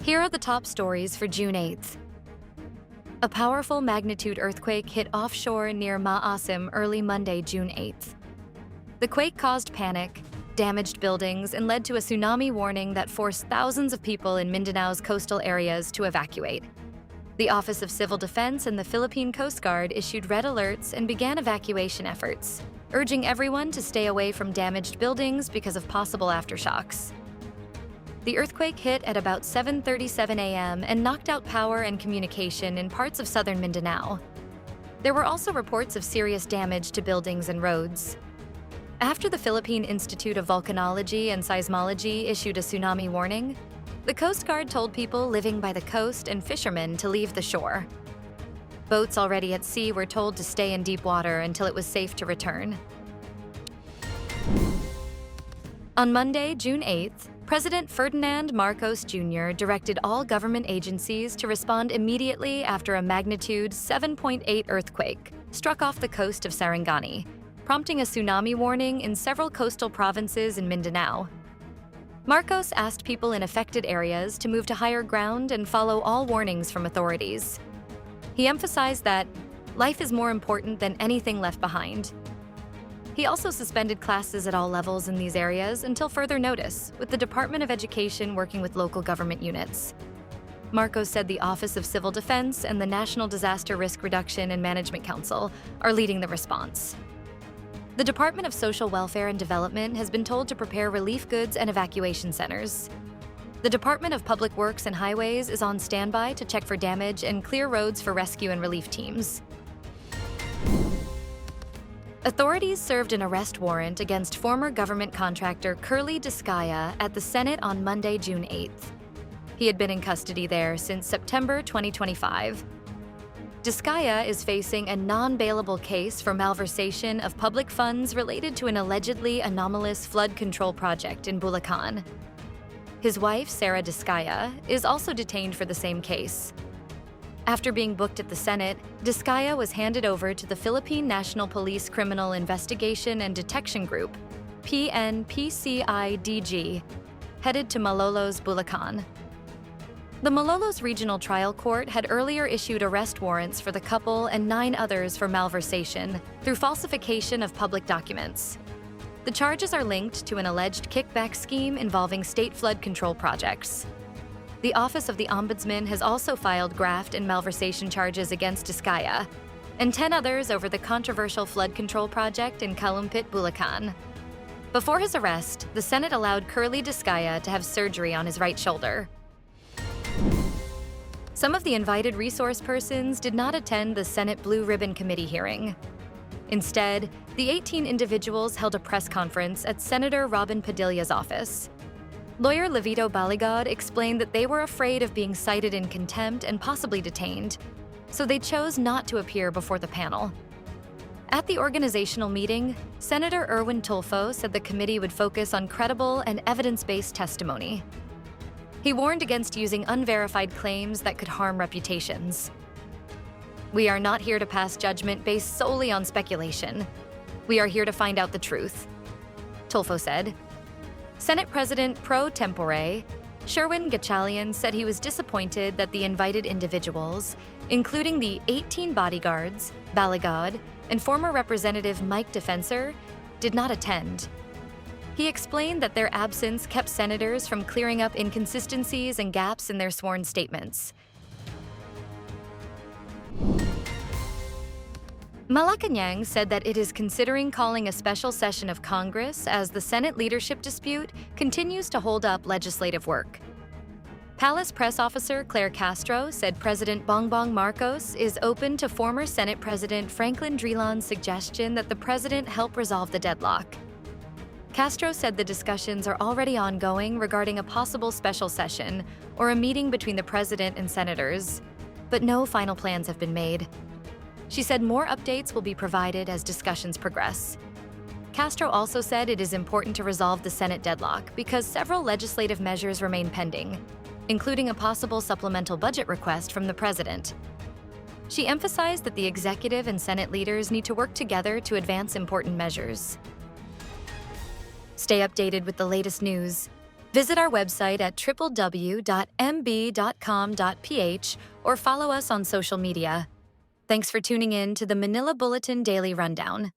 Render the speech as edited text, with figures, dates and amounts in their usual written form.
Here are the top stories for June 8th. A powerful magnitude earthquake hit offshore near Maasim early Monday, June 8th. The quake caused panic, damaged buildings, and led to a tsunami warning that forced thousands of people in Mindanao's coastal areas to evacuate. The Office of Civil Defense and the Philippine Coast Guard issued red alerts and began evacuation efforts, urging everyone to stay away from damaged buildings because of possible aftershocks. The earthquake hit at about 7:37 a.m. and knocked out power and communication in parts of southern Mindanao. There were also reports of serious damage to buildings and roads. After the Philippine Institute of Volcanology and Seismology issued a tsunami warning, the Coast Guard told people living by the coast and fishermen to leave the shore. Boats already at sea were told to stay in deep water until it was safe to return. On Monday, June 8th, President Ferdinand Marcos Jr. directed all government agencies to respond immediately after a magnitude 7.8 earthquake struck off the coast of Sarangani, prompting a tsunami warning in several coastal provinces in Mindanao. Marcos asked people in affected areas to move to higher ground and follow all warnings from authorities. He emphasized that life is more important than anything left behind. He also suspended classes at all levels in these areas until further notice, with the Department of Education working with local government units. Marcos said the Office of Civil Defense and the National Disaster Risk Reduction and Management Council are leading the response. The Department of Social Welfare and Development has been told to prepare relief goods and evacuation centers. The Department of Public Works and Highways is on standby to check for damage and clear roads for rescue and relief teams. Authorities served an arrest warrant against former government contractor Curlee Discaya at the Senate on Monday, June 8th. He had been in custody there since September 2025. Disaya is facing a non-bailable case for malversation of public funds related to an allegedly anomalous flood control project in Bulletin. His wife, Sarah Disaya, is also detained for the same case. After being booked at the Senate, Disaya was handed over to the Philippine National Police Criminal Investigation and Detection Group, PNPCIDG, headed to Malolos, Bulacan. The Malolos Regional Trial Court had earlier issued arrest warrants for the couple and 9 others for malversation through falsification of public documents. The charges are linked to an alleged kickback scheme involving state flood control projects. The Office of the Ombudsman has also filed graft and malversation charges against Disaya and 10 others over the controversial flood control project in Kalumpit, Bulacan. Before his arrest, the Senate allowed Curlee Discaya to have surgery on his right shoulder. Some of the invited resource persons did not attend the Senate Blue Ribbon Committee hearing. Instead, the 18 individuals held a press conference at Senator Robin Padilla's office. Lawyer Levito Baligod explained that they were afraid of being cited in contempt and possibly detained, so they chose not to appear before the panel. At the organizational meeting, Senator Erwin Tulfo said the committee would focus on credible and evidence-based testimony. He warned against using unverified claims that could harm reputations. "We are not here to pass judgment based solely on speculation. We are here to find out the truth," Tulfo said. Senate President pro tempore Sherwin Gatchalian said he was disappointed that the invited individuals, including the 18 bodyguards, Baligod, and former Representative Mike Defensor, did not attend. He explained that their absence kept senators from clearing up inconsistencies and gaps in their sworn statements. Malacanang said that it is considering calling a special session of Congress as the Senate leadership dispute continues to hold up legislative work. Palace press officer Claire Castro said President Bongbong Marcos is open to former Senate President Franklin Drilon's suggestion that the president help resolve the deadlock. Castro said the discussions are already ongoing regarding a possible special session or a meeting between the president and senators, but no final plans have been made. She said more updates will be provided as discussions progress. Castro also said it is important to resolve the Senate deadlock because several legislative measures remain pending, including a possible supplemental budget request from the president. She emphasized that the executive and Senate leaders need to work together to advance important measures. Stay updated with the latest news. Visit our website at www.mb.com.ph or follow us on social media. Thanks for tuning in to the Manila Bulletin Daily Rundown.